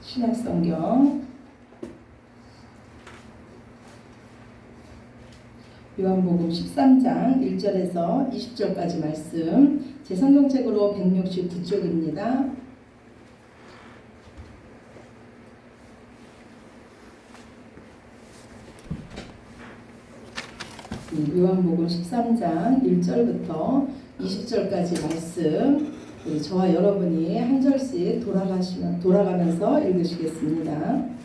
신약성경 요한복음 13장 1절에서 20절까지 말씀, 제 성경책으로 169쪽입니다. 요한복음 13장 1절부터 20절까지 말씀, 저와 여러분이 한 절씩 돌아가면서 읽으시겠습니다.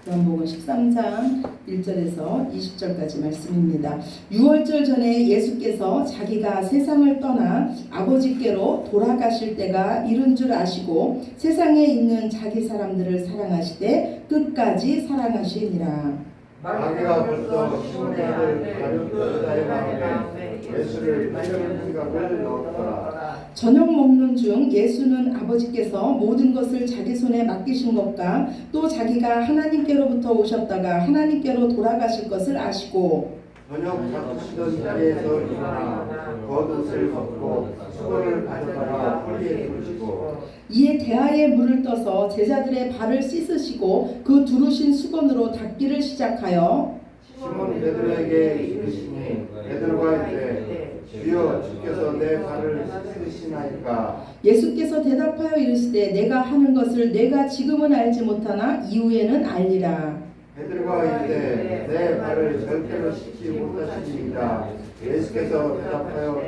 요한복음 13장 1절에서 20절까지 말씀입니다. 6월절 전에 예수께서 자기가 세상을 떠나 아버지께로 돌아가실 때가 이른 줄 아시고 세상에 있는 자기 사람들을 사랑하시되 끝까지 사랑하시니라. 마귀가 벌써 시몬의 아들 가룟유다의 마음에 예수를 살려는 생각을 넣었더라. 저녁 먹는 중 예수는 아버지께서 모든 것을 자기 손에 맡기신 것과 또 자기가 하나님께로부터 오셨다가 하나님께로 돌아가실 것을 아시고 저녁 잡수시던 자리에서 일어나 겉옷을 벗고 수건을 가져다가 허리에 두르시고 이에 대하에 물을 떠서 제자들의 발을 씻으시고 그 두르신 수건으로 닦기를 시작하여 시몬 베드로에게 이르시니 베드로가 이르되 주여 주께서 내 발을 씻으시나이까. 예수께서 대답하여 이르시되 내가 하는 것을 내가 지금은 알지 못하나 이후에는 알리라. 베드로가 이르되 내 발을 절대로 씻지 못하시리이다. 예수께서 대답하여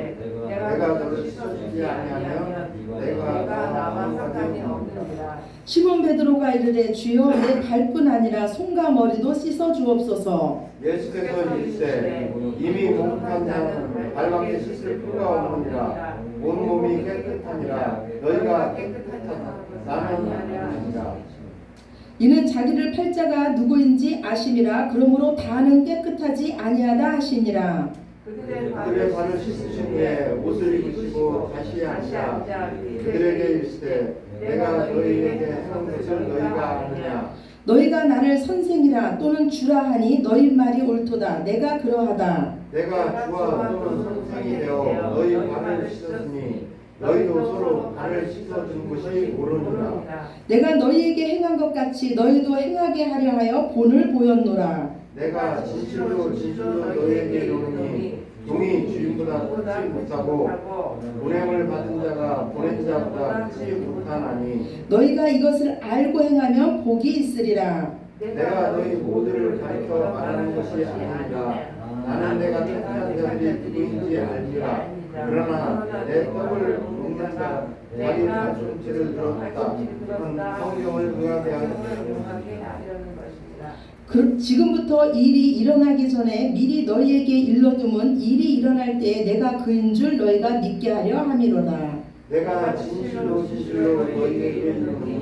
내가 너를 씻어주지 아니하면 내가 나와 상관이 없느니라. 시몬 베드로가 이르되 주여 내 발뿐 아니라 손과 머리도 씻어 주옵소서. 예수께서 이르시되 이미 목욕한 자는 발밖에 씻을 필요가 없느니라. 온 몸이 깨끗하니라. 너희가 깨끗하다 나는 아니니라. 이는 자기를 팔 자가 누구인지 아심이라. 그러므로 다는 깨끗하지 아니하다 하시니라. 그들의 발을 씻으신 후에 옷을 입으시고 다시 앉아 그들에게 이르시되 내가 너희에게 한 것을 너희가 아느냐. 너희가 나를 선생이라 또는 주라 하니 너희 말이 옳도다. 내가 그러하다. 내가 주와 또는 선생이 되어 너희 발을 씻었으니 너희도 서로 발을 씻어준 것이 옳으니라. 내가 너희에게 행한 것 같이 너희도 행하게 하려 하여 본을 보였노라. 내가 진실로 너희에게 이르노니 종이 주인보다 크지 못하고 보냄을 받은 자가 보낸 자보다 크지 못하나니 너희가 이것을 알고 행하면 복이 있으리라. 내가 너희 모두를 가르쳐 말하는 것이 아니라 나는 내가 택한 자들이 누구인지 알리라. 그러나 내 떡을 먹는 자 자기 가슴치를 들었다. 그건 성경을 응하게 하는 지금부터 일이 일어나기 전에 미리 너희에게 일러두면 일이 일어날 때에 내가 그인 줄 너희가 믿게 하려 함이로다. 내가 진실로 너희에게 이르노니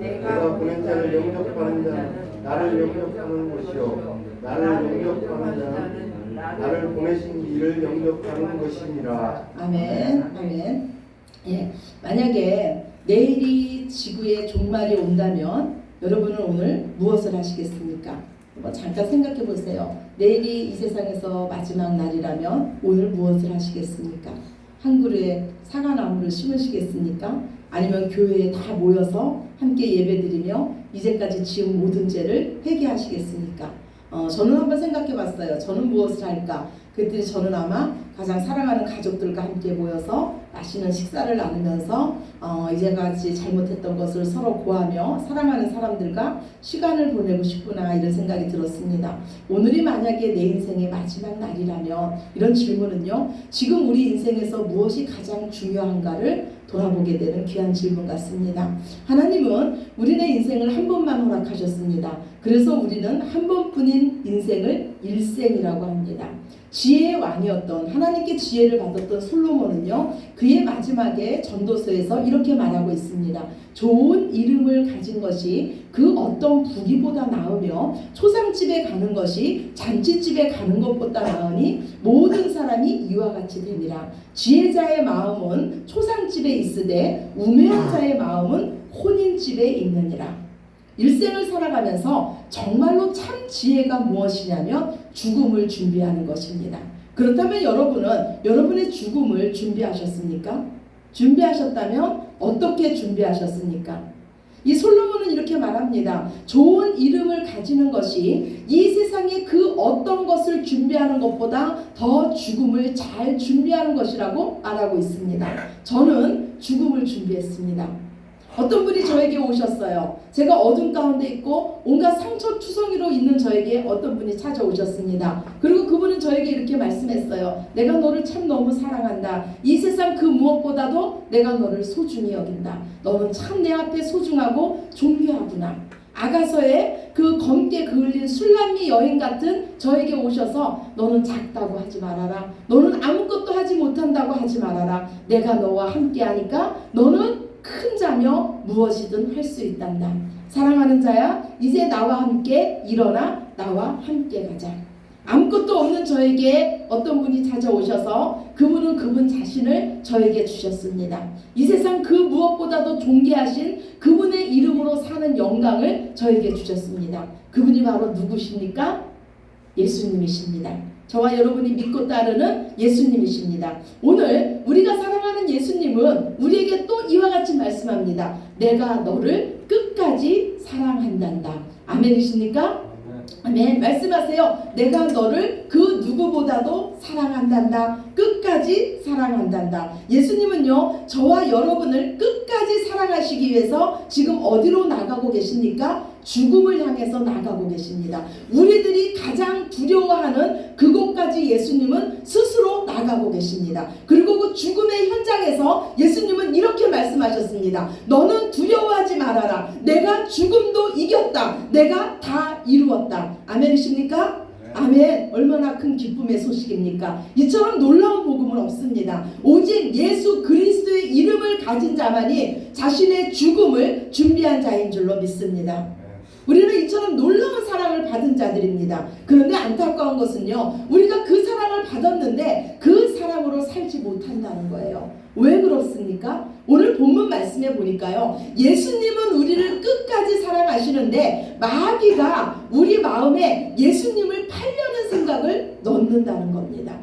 내가 보낸 자를 영접하는 자는 나를 영접하는 것이요 나를 영접하는 자는 나를 보내신 이를 영접하는 것이니라. 아멘. 아멘. 예, 만약에 내일이 지구의 종말이 온다면 여러분은 오늘 무엇을 하시겠습니까? 잠깐 생각해 보세요. 내일이 이 세상에서 마지막 날이라면 오늘 무엇을 하시겠습니까? 한 그루의 사과나무를 심으시겠습니까? 아니면 교회에 다 모여서 함께 예배드리며 이제까지 지은 모든 죄를 회개하시겠습니까? 저는 한번 생각해 봤어요. 저는 무엇을 할까? 그랬더니 저는 아마 가장 사랑하는 가족들과 함께 모여서 맛있는 식사를 나누면서 이제까지 잘못했던 것을 서로 고하며 사랑하는 사람들과 시간을 보내고 싶구나 이런 생각이 들었습니다. 오늘이 만약에 내 인생의 마지막 날이라면 이런 질문은요, 지금 우리 인생에서 무엇이 가장 중요한가를 돌아보게 되는 귀한 질문 같습니다. 하나님은 우리네 인생을 한 번만 허락하셨습니다. 그래서 우리는 한 번뿐인 인생을 일생이라고 합니다. 지혜의 왕이었던, 하나님께 지혜를 받았던 솔로몬은요, 그의 마지막에 전도서에서 이렇게 말하고 있습니다. 좋은 이름을 가진 것이 그 어떤 부귀보다 나으며 초상집에 가는 것이 잔치집에 가는 것보다 나으니 모든 사람이 이와 같이 되니라. 지혜자의 마음은 초상집에 있으되 우매한 자의 마음은 혼인집에 있느니라. 일생을 살아가면서 정말로 참 지혜가 무엇이냐면 죽음을 준비하는 것입니다. 그렇다면 여러분은 여러분의 죽음을 준비하셨습니까? 준비하셨다면 어떻게 준비하셨습니까? 이 솔로몬은 이렇게 말합니다. 좋은 이름을 가지는 것이 이 세상에 그 어떤 것을 준비하는 것보다 더 죽음을 잘 준비하는 것이라고 말하고 있습니다. 저는 죽음을 준비했습니다. 어떤 분이 저에게 오셨어요. 제가 어둠 가운데 있고 온갖 상처 투성이로 있는 저에게 어떤 분이 찾아오셨습니다. 그리고 그분은 저에게 이렇게 말씀했어요. 내가 너를 참 너무 사랑한다. 이 세상 그 무엇보다도 내가 너를 소중히 여긴다. 너는 참 내 앞에 소중하고 존귀하구나. 아가서의 그 검게 그을린 술람미 여인 같은 저에게 오셔서 너는 작다고 하지 말아라. 너는 아무것도 하지 못한다고 하지 말아라. 내가 너와 함께 하니까 너는 큰 자며 무엇이든 할 수 있단다. 사랑하는 자야, 이제 나와 함께 일어나 나와 함께 가자. 아무것도 없는 저에게 어떤 분이 찾아오셔서 그분은 그분 자신을 저에게 주셨습니다. 이 세상 그 무엇보다도 존귀하신 그분의 이름으로 사는 영광을 저에게 주셨습니다. 그분이 바로 누구십니까? 예수님이십니다. 저와 여러분이 믿고 따르는 예수님이십니다. 오늘 우리가 사랑하는 예수님은 우리에게 또 이와 같이 말씀합니다. 내가 너를 끝까지 사랑한단다. 아멘이십니까? 아멘. 말씀하세요. 내가 너를 그 누구보다도 사랑한단다. 끝까지 사랑한단다. 예수님은요, 저와 여러분을 끝까지 사랑하시기 위해서 지금 어디로 나가고 계십니까? 죽음을 향해서 나가고 계십니다. 우리들이 가장 두려워하는 그곳까지 예수님은 스스로 나가고 계십니다. 그리고 그 죽음의 현장에서 예수님은 이렇게 말씀하셨습니다. 너는 두려워하지 말아라. 내가 죽음도 이겼다. 내가 다 이루었다. 아멘이십니까? 아멘. 얼마나 큰 기쁨의 소식입니까? 이처럼 놀라운 복음은 없습니다. 오직 예수 그리스도의 이름을 가진 자만이 자신의 죽음을 준비한 자인 줄로 믿습니다. 우리는 이처럼 놀라운 사랑을 받은 자들입니다. 그런데 안타까운 것은요, 우리가 그 사랑을 받았는데 그 사랑으로 살지 못한다는 거예요. 왜 그렇습니까? 오늘 본문 말씀에 보니까요, 예수님은 우리를 끝까지 사랑하시는데 마귀가 우리 마음에 예수님을 팔려는 생각을 넣는다는 겁니다.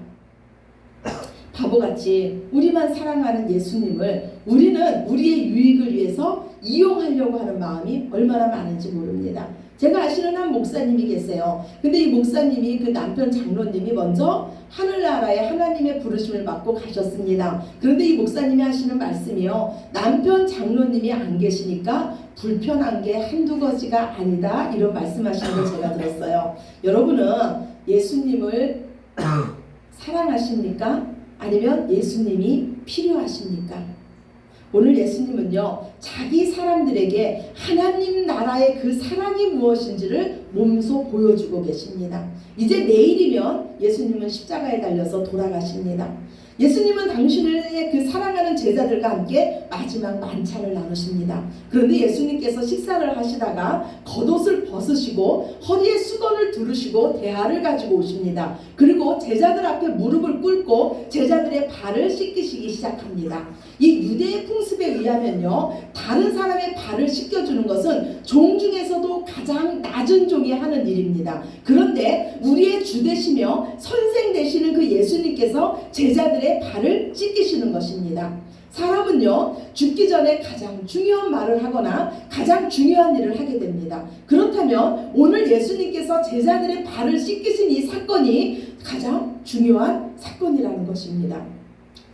바보같이 우리만 사랑하는 예수님을 우리는 우리의 유익을 위해서 이용하려고 하는 마음이 얼마나 많은지 모릅니다. 제가 아시는 한 목사님이 계세요. 근데 이 목사님이 그 남편 장로님이 먼저 하늘나라에 하나님의 부르심을 받고 가셨습니다. 그런데 이 목사님이 하시는 말씀이요, 남편 장로님이 안 계시니까 불편한 게 한두 가지가 아니다, 이런 말씀하시는 걸 제가 들었어요. 여러분은 예수님을 사랑하십니까? 아니면 예수님이 필요하십니까? 오늘 예수님은요, 자기 사람들에게 하나님 나라의 그 사랑이 무엇인지를 몸소 보여주고 계십니다. 이제 내일이면 예수님은 십자가에 달려서 돌아가십니다. 예수님은 당신의 그 사랑하는 제자들과 함께 마지막 만찬을 나누십니다. 그런데 예수님께서 식사를 하시다가 겉옷을 벗으시고 허리에 수건을 두르시고 대야를 가지고 오십니다. 그리고 제자들 앞에 무릎을 꿇고 제자들의 발을 씻기시기 시작합니다. 이 유대의 풍습에 의하면요, 다른 사람의 발을 씻겨주는 것은 종 중에서도 가장 낮은 종이 하는 일입니다. 그런데 우리의 주 되시며 선생 되시는 그 예수님께서 제자들의 발을 씻기시는 것입니다. 사람은요, 죽기 전에 가장 중요한 말을 하거나 가장 중요한 일을 하게 됩니다. 그렇다면 오늘 예수님께서 제자들의 발을 씻기신 이 사건이 가장 중요한 사건이라는 것입니다.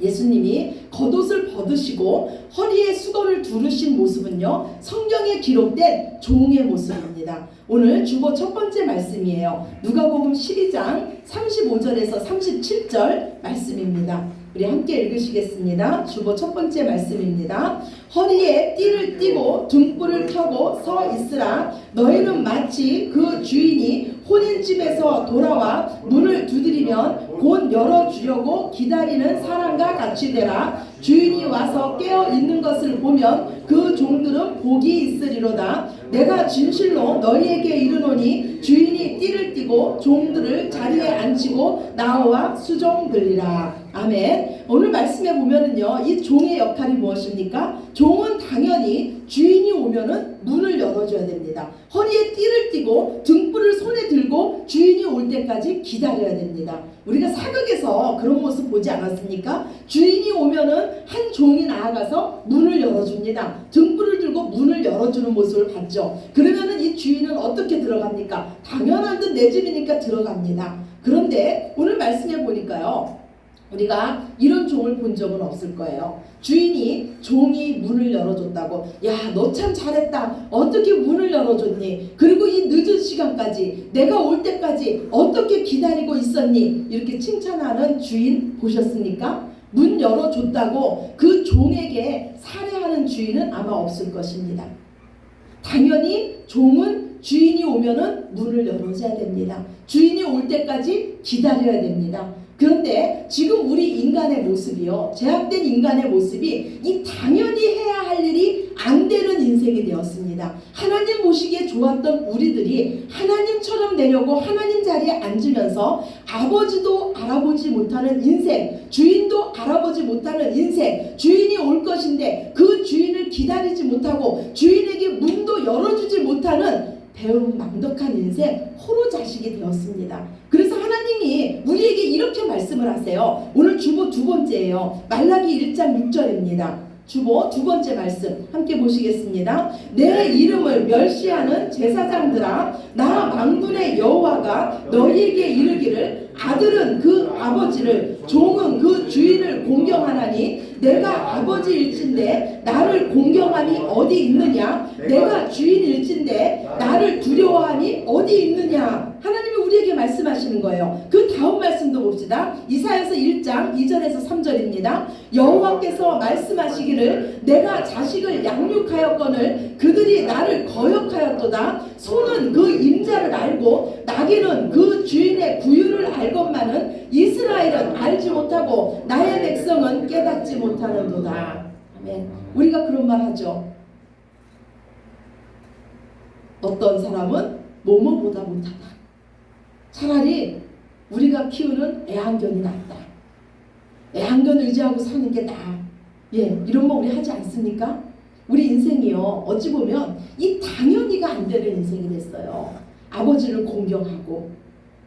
예수님이 겉옷을 벗으시고 허리에 수건을 두르신 모습은요, 성경에 기록된 종의 모습입니다. 오늘 주보 첫 번째 말씀이에요. 누가복음 12장 35절에서 37절 말씀입니다. 우리 함께 읽으시겠습니다. 주보 첫 번째 말씀입니다. 허리에 띠를 띠고 등불을 켜고 서 있으라. 너희는 마치 그 주인이 혼인집에서 돌아와 문을 두드리면 곧 열어주려고 기다리는 사람과 같이 되라. 주인이 와서 깨어 있는 것을 보면 그 종들은 복이 있으리로다. 내가 진실로 너희에게 이르노니 주인이 띠를 띠고 종들을 자리에 앉히고 나와 수종들리라. 아멘. 오늘 말씀에 보면은요, 이 종의 역할이 무엇입니까? 종은 당연히 주인이 오면은 문을 열어줘야 됩니다. 허리에 띠를 띠고 등불을 손에 들고 주인이 올 때까지 기다려야 됩니다. 우리가 사극에서 그런 모습 보지 않았습니까? 주인이 오면은 한 종이 나아가서 문을 열어줍니다. 등불을 들고 문을 열어주는 모습을 봤죠. 그러면은 이 주인은 어떻게 들어갑니까? 당연한 듯 내 집이니까 들어갑니다. 그런데 오늘 말씀해 보니까요, 우리가 이런 종을 본 적은 없을 거예요. 주인이 종이 문을 열어줬다고, 야, 너 참 잘했다, 어떻게 문을 열어줬니? 그리고 이 늦은 시간까지 내가 올 때까지 어떻게 기다리고 있었니? 이렇게 칭찬하는 주인 보셨습니까? 문 열어줬다고 그 종에게 살해하는 주인은 아마 없을 것입니다. 당연히 종은 주인이 오면은 문을 열어줘야 됩니다. 주인이 올 때까지 기다려야 됩니다. 그런데 지금 우리 인간의 모습이요, 제약된 인간의 모습이 이 당연히 해야 할 일이 안 되는 인생이 되었습니다. 하나님 보시기에 좋았던 우리들이 하나님처럼 되려고 하나님 자리에 앉으면서 아버지도 알아보지 못하는 인생, 주인도 알아보지 못하는 인생, 주인이 올 것인데 그 주인을 기다리지 못하고 주인에게 문도 열어주지 못하는 배은망덕한 인생, 호로 자식이 되었습니다. 그래서 하나님이 우리에게 이렇게 말씀을 하세요. 오늘 주보 두 번째예요. 말라기 1장 6절입니다. 주보 두 번째 말씀 함께 보시겠습니다. 내 이름을 멸시하는 제사장들아, 나 만군의 여호와가 너희에게 이르기를 아들은 그 아버지를, 종은 그 주인을 공경하나니 내가 아버지일진데 나를 공경함이 어디 있느냐? 내가 주인일진데 나를 두려워함이 어디 있느냐? 하나님이 우리에게 말씀하시는 거예요. 그 다음 말씀도 봅시다. 이사야서 1장 2절에서 3절입니다. 여호와께서 말씀하시기를 내가 자식을 양육하였거늘 그들이 나를 거역하였도다. 소는 그 임자를 알고 나귀는 그 주인의 구유를 알건만은 이스라엘은 알지 못하고 나의 백성은 깨닫지 못하는도다. 아멘. 우리가 그런 말 하죠. 어떤 사람은 뭐뭐보다 못하다. 차라리 우리가 키우는 애완견이 낫다. 애완견 의지하고 사는 게 나아. 예, 이런 말 우리 하지 않습니까? 우리 인생이요, 어찌 보면 이 당연히가 안 되는 인생이 됐어요. 아버지를 공경하고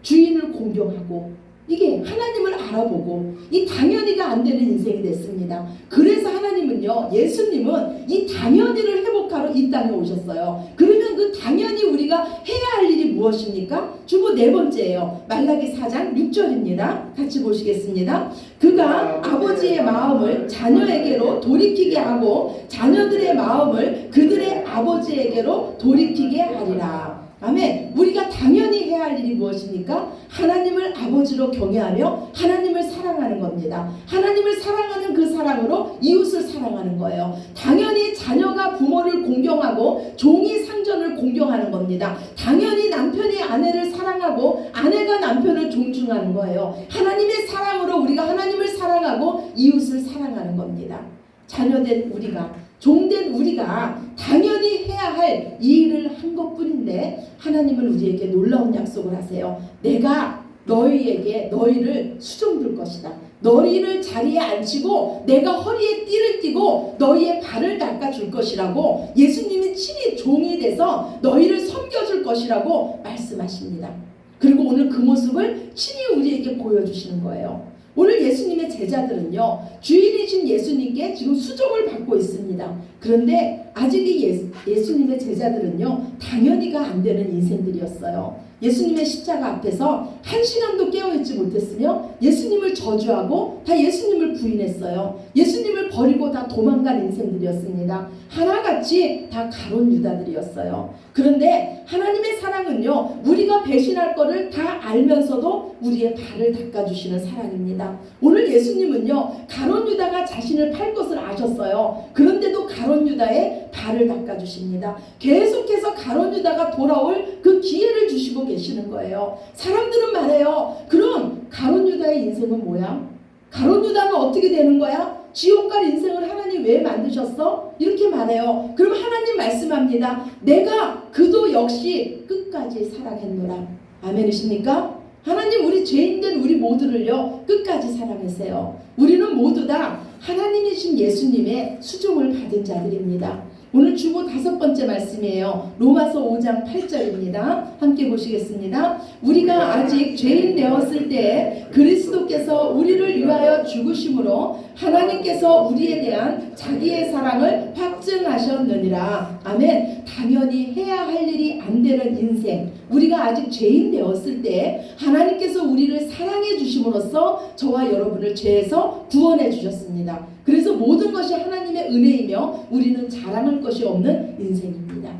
주인을 공경하고 이게 하나님을 알아보고 이 당연히가 안 되는 인생이 됐습니다. 그래서 하나님은요, 예수님은 이 당연히를 회복하러 이 땅에 오셨어요. 그러면 그 당연히 우리가 해야 할 일이 무엇입니까? 주보 네 번째예요. 말라기 4장 6절입니다. 같이 보시겠습니다. 그가 아버지의 마음을 자녀에게로 돌이키게 하고 자녀들의 마음을 그들의 아버지에게로 돌이키게 하리라. 아멘. 우리가 당연히 해야 할 일이 무엇입니까? 하나님을 아버지로 경외하며 하나님을 사랑하는 겁니다. 하나님을 사랑하는 그 사랑으로 이웃을 사랑하는 거예요. 당연히 자녀가 부모를 공경하고 종이 상전을 공경하는 겁니다. 당연히 남편이 아내를 사랑하고 아내가 남편을 존중하는 거예요. 하나님의 사랑으로 우리가 하나님을 사랑하고 이웃을 사랑하는 겁니다. 자녀된 우리가, 종된 우리가 당연히 해야 할 이 일을 한 것뿐인데 하나님은 우리에게 놀라운 약속을 하세요. 내가 너희에게 너희를 수종들 것이다. 너희를 자리에 앉히고 내가 허리에 띠를 띠고 너희의 발을 닦아줄 것이라고, 예수님이 친히 종이 돼서 너희를 섬겨줄 것이라고 말씀하십니다. 그리고 오늘 그 모습을 친히 우리에게 보여주시는 거예요. 오늘 예수님의 제자들은요, 주인이신 예수님께 지금 수종을 받고 있습니다. 그런데 아직 이 예수님의 제자들은요, 당연히가 안 되는 인생들이었어요. 예수님의 십자가 앞에서 한 시간도 깨어있지 못했으며 예수님을 저주하고 다 예수님을 부인했어요. 예수님을 버리고 다 도망간 인생들이었습니다. 하나같이 다 가론 유다들이었어요. 그런데 하나님의 사랑은요, 우리가 배신할 거를 다 알면서도 우리의 발을 닦아주시는 사랑입니다. 오늘 예수님은요, 가론 유다가 자신을 팔 것을 아셨어요. 그런데도 가론 유다의 발을 닦아주십니다. 계속해서 가론 유다가 돌아올 그 기회를 주시고 계시는 거예요. 사람들은 말해요. 그럼 가론 유다의 인생은 뭐야? 가론 유다는 어떻게 되는 거야? 지옥 갈 인생을 하나님 왜 만드셨어? 이렇게 말해요. 그럼 하나님 말씀합니다. 내가 그도 역시 끝까지 사랑했노라. 아멘이십니까? 하나님 우리 죄인된 우리 모두를요, 끝까지 사랑하세요. 우리는 모두 다 하나님이신 예수님의 수종을 받은 자들입니다. 오늘 주보 5번째 말씀이에요. 로마서 5장 8절입니다. 함께 보시겠습니다. 우리가 아직 죄인 되었을 때 그리스도께서 우리를 위하여 죽으심으로 하나님께서 우리에 대한 자기의 사랑을 확증하셨느니라. 아멘. 당연히 해야 할 일이 안 되는 인생, 우리가 아직 죄인 되었을 때 하나님께서 우리를 사랑해 주심으로써 저와 여러분을 죄에서 구원해 주셨습니다. 그래서 모든 것이 하나님의 은혜이며 우리는 자랑할 것이 없는 인생입니다.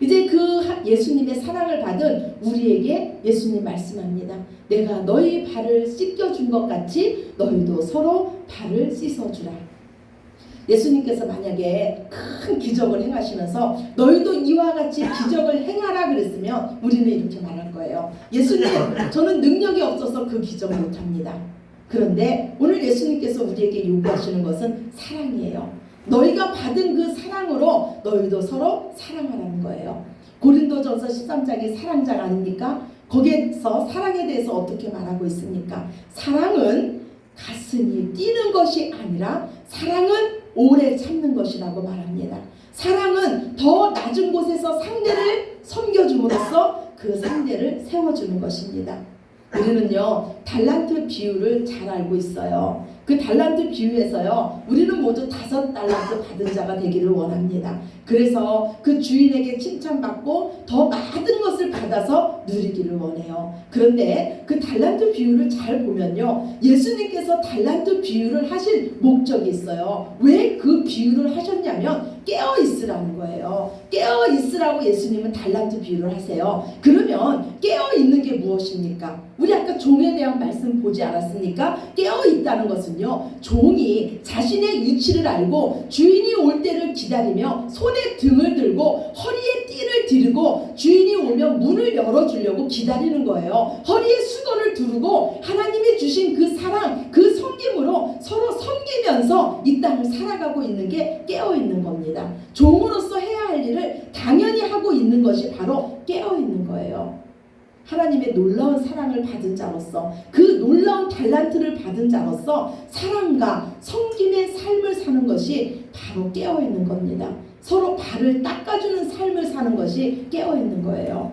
이제 그 예수님의 사랑을 받은 우리에게 예수님 말씀합니다. 내가 너희 발을 씻겨준 것 같이 너희도 서로 발을 씻어주라. 예수님께서 만약에 큰 기적을 행하시면서 너희도 이와 같이 기적을 행하라 그랬으면 우리는 이렇게 말할 거예요. 예수님, 저는 능력이 없어서 그 기적을 못합니다. 그런데 오늘 예수님께서 우리에게 요구하시는 것은 사랑이에요. 너희가 받은 그 사랑으로 너희도 서로 사랑하라는 거예요. 고린도전서 13장이 사랑장 아닙니까? 거기에서 사랑에 대해서 어떻게 말하고 있습니까? 사랑은 가슴이 뛰는 것이 아니라 사랑은 오래 참는 것이라고 말합니다. 사랑은 더 낮은 곳에서 상대를 섬겨줌으로써 그 상대를 세워주는 것입니다. 우리는요, 달란트 비유를 잘 알고 있어요. 그 달란트 비유에서요, 우리는 모두 5달란트 받은 자가 되기를 원합니다. 그래서 그 주인에게 칭찬받고 더 많은 것을 받아서 누리기를 원해요. 그런데 그 달란트 비유를 잘 보면요, 예수님께서 달란트 비유를 하신 목적이 있어요. 왜 그 비유를 하셨냐면 깨어있으라는 거예요. 깨어있으라고 예수님은 달란트 비유를 하세요. 그러면 깨어있는 게 무엇입니까? 우리 아까 종에 대한 말씀 보지 않았습니까? 깨어있다는 것은요, 종이 자신의 위치를 알고 주인이 올 때를 기다리며 손에 등을 들고 허리에 띠를 들고 주인이 오면 문을 열어주려고 기다리는 거예요. 허리에 수건을 두르고 하나님이 주신 그 사랑, 그 섬김으로 서로 섬기면서 이 땅을 살아가고 있는 게 깨어있는 겁니다. 종으로서 해야 할 일을 당연히 하고 있는 것이 바로 깨어있는 거예요. 하나님의 놀라운 사랑을 받은 자로서, 그 놀라운 달란트를 받은 자로서 사랑과 섬김의 삶을 사는 것이 바로 깨어있는 겁니다. 서로 발을 닦아주는 삶을 사는 것이 깨어있는 거예요.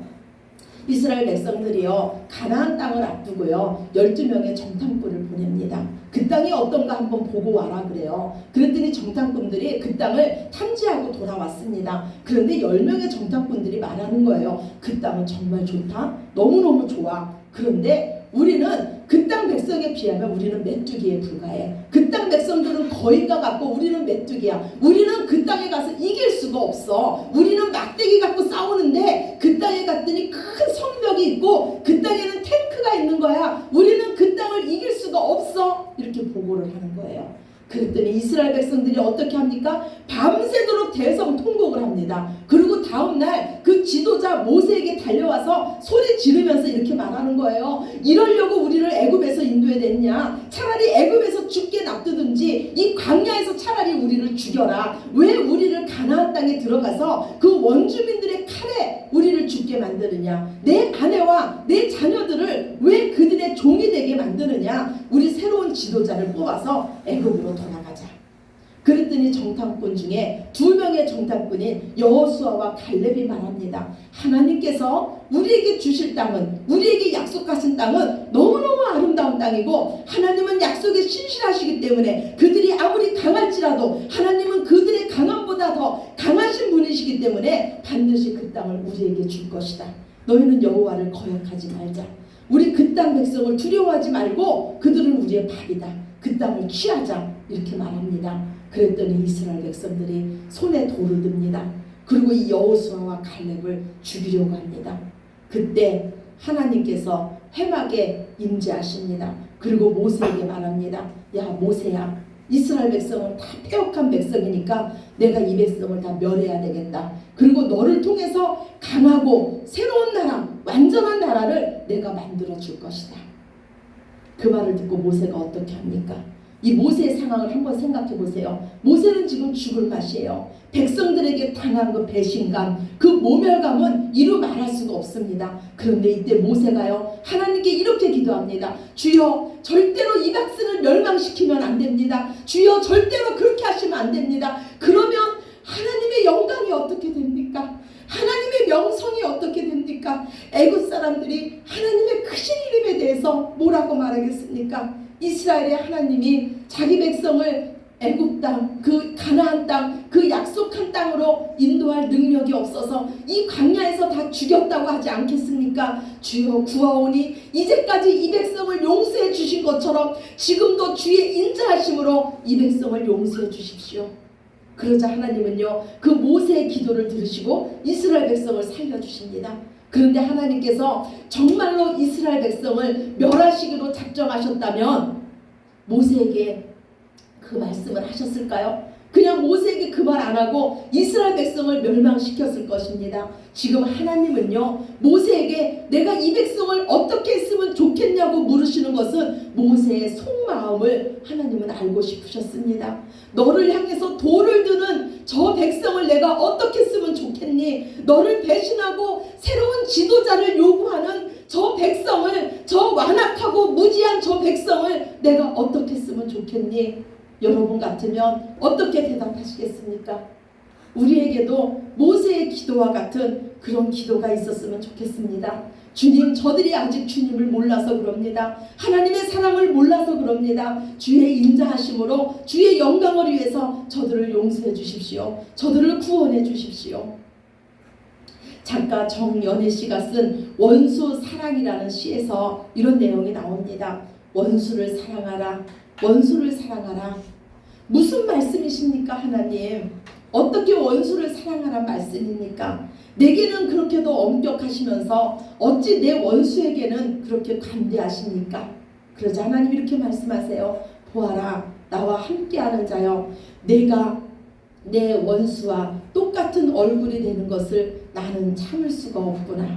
이스라엘 백성들이요, 가나안 땅을 앞두고요 12명의 정탐꾼을 보냅니다. 그 땅이 어떤가 한번 보고 와라 그래요. 그랬더니 정탐꾼들이 그 땅을 탐지하고 돌아왔습니다. 그런데 10명의 정탐꾼들이 말하는 거예요. 그 땅은 정말 좋다, 너무너무 좋아. 그런데 우리는 그 땅 백성에 비하면 우리는 메뚜기에 불과해. 그 땅 백성들은 거인과 같고 우리는 메뚜기야. 우리는 그 땅에 가서 이길 수가 없어. 우리는 막대기 갖고 싸우는데 그 땅에 갔더니 큰 성벽이 있고 그 땅에는 탱크가 있는 거야. 우리는 그 땅을 이길 수가 없어. 이렇게 보고를 하는 거예요. 그랬더니 이스라엘 백성들이 어떻게 합니까? 밤새도록 대성통곡을 합니다. 그리고 다음날 그 지도자 모세에게 달려와서 소리 지르면서 이렇게 말하는 거예요. 이러려고 우리를 애굽에서 인도해냈냐? 차라리 애굽에서 죽게 놔두든지 이 광야에서 차라리 우리를 죽여라. 왜 우리를 가나안 땅에 들어가서 그 원주민들의 칼에 우리를 죽게 만드느냐? 내 아내와 내 자녀들을 왜 그들의 종이 되게 만드느냐? 우리 새로운 지도자를 뽑아서 애굽으로 돌아가자. 그랬더니 정탐꾼 중에 2명의 정탐꾼인 여호수아와 갈렙이 말합니다. 하나님께서 우리에게 주실 땅은, 우리에게 약속하신 땅은 너무너무 아름다운 땅이고 하나님은 약속에 신실하시기 때문에 그들이 아무리 강할지라도 하나님은 그들의 강함보다 더 강하신 분이시기 때문에 반드시 그 땅을 우리에게 줄 것이다. 너희는 여호와를 거역하지 말자. 우리 그 땅 백성을 두려워하지 말고 그들은 우리의 밥이다. 그 땅을 취하자. 이렇게 말합니다. 그랬더니 이스라엘 백성들이 손에 돌을 듭니다. 그리고 이 여호수아와 갈렙을 죽이려고 합니다. 그때 하나님께서 해막에 임재하십니다. 그리고 모세에게 말합니다. 야 모세야, 이스라엘 백성은 다 패역한 백성이니까 내가 이 백성을 다 멸해야 되겠다. 그리고 너를 통해서 강하고 새로운 나라, 완전한 나라를 내가 만들어 줄 것이다. 그 말을 듣고 모세가 어떻게 합니까? 이 모세의 상황을 한번 생각해 보세요. 모세는 지금 죽을 맛이에요. 백성들에게 당한 그 배신감, 그 모멸감은 이루 말할 수가 없습니다. 그런데 이때 모세가요, 하나님께 이렇게 기도합니다. 주여, 절대로 이 백성을 멸망시키면 안 됩니다. 주여, 절대로 그렇게 하시면 안 됩니다. 그러면 하나님의 영광이 어떻게 됩니까? 하나님의 명성이 어떻게 됩니까? 애굽 사람들이 하나님의 크신 이름에 대해서 뭐라고 말하겠습니까? 이스라엘의 하나님이 자기 백성을 애굽 땅, 그 가나안 땅, 그 약속한 땅으로 인도할 능력이 없어서 이 광야에서 다 죽였다고 하지 않겠습니까? 주여 구하오니 이제까지 이 백성을 용서해 주신 것처럼 지금도 주의 인자하심으로 이 백성을 용서해 주십시오. 그러자 하나님은요, 그 모세의 기도를 들으시고 이스라엘 백성을 살려주십니다. 그런데 하나님께서 정말로 이스라엘 백성을 멸하시기로 작정하셨다면 모세에게 그 말씀을 하셨을까요? 그냥 모세에게 그 말 안 하고 이스라엘 백성을 멸망시켰을 것입니다. 지금 하나님은요, 모세에게 내가 이 백성을 어떻게 했으면 좋겠냐고 물으시는 것은 모세의 속마음을 하나님은 알고 싶으셨습니다. 너를 향해서 돌을 드는 저 백성을 내가 어떻게 했으면 좋겠니? 너를 배신하고 새로운 지도자를 요구하는 저 백성을, 저 완악하고 무지한 저 백성을 내가 어떻게 했으면 좋겠니? 여러분 같으면 어떻게 대답하시겠습니까? 우리에게도 모세의 기도와 같은 그런 기도가 있었으면 좋겠습니다. 주님, 저들이 아직 주님을 몰라서 그럽니다. 하나님의 사랑을 몰라서 그럽니다. 주의 인자하심으로 주의 영광을 위해서 저들을 용서해 주십시오. 저들을 구원해 주십시오. 작가 정연애 씨가 쓴 원수 사랑이라는 시에서 이런 내용이 나옵니다. 원수를 사랑하라. 원수를 사랑하라. 무슨 말씀이십니까, 하나님? 어떻게 원수를 사랑하란 말씀입니까? 내게는 그렇게도 엄격하시면서 어찌 내 원수에게는 그렇게 관대하십니까? 그러자 하나님 이렇게 말씀하세요. 보아라, 나와 함께하는 자여, 내가 내 원수와 똑같은 얼굴이 되는 것을 나는 참을 수가 없구나.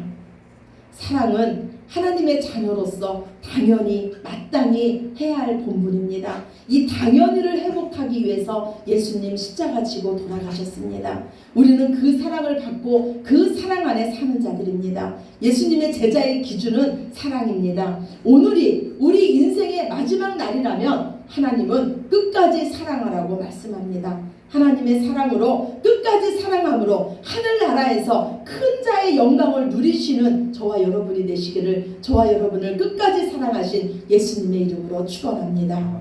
사랑은 하나님의 자녀로서 당연히 마땅히 해야 할 본분입니다. 이 당연히를 회복하기 위해서 예수님 십자가 지고 돌아가셨습니다. 우리는 그 사랑을 받고 그 사랑 안에 사는 자들입니다. 예수님의 제자의 기준은 사랑입니다. 오늘이 우리 인생의 마지막 날이라면 하나님은 끝까지 사랑하라고 말씀합니다. 하나님의 사랑으로 끝까지 사랑함으로 하늘나라에서 큰 자의 영광을 누리시는 저와 여러분이 되시기를, 저와 여러분을 끝까지 사랑하신 예수님의 이름으로 축원합니다.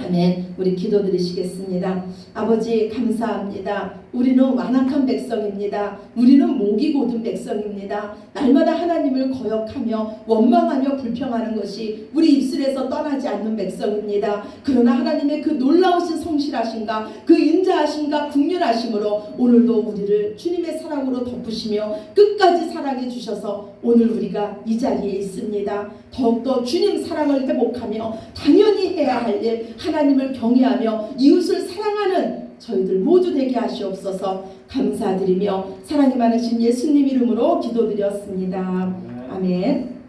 아멘. 우리 기도드리시겠습니다. 아버지 감사합니다. 우리는 완악한 백성입니다. 우리는 목이 곧은 백성입니다. 날마다 하나님을 거역하며 원망하며 불평하는 것이 우리 입술에서 떠나지 않는 백성입니다. 그러나 하나님의 그 놀라우신 성실하심과 그 인자하심과 국률하심으로 오늘도 우리를 주님의 사랑으로 덮으시며 끝까지 사랑해 주셔서 오늘 우리가 이 자리에 있습니다. 더욱더 주님 사랑을 회복하며 당연히 해야 할 일, 하나님을 경외하며 이웃을 사랑하는 저희들 모두 되게 하시옵소서. 감사드리며 사랑이 많으신 예수님 이름으로 기도드렸습니다. 아멘.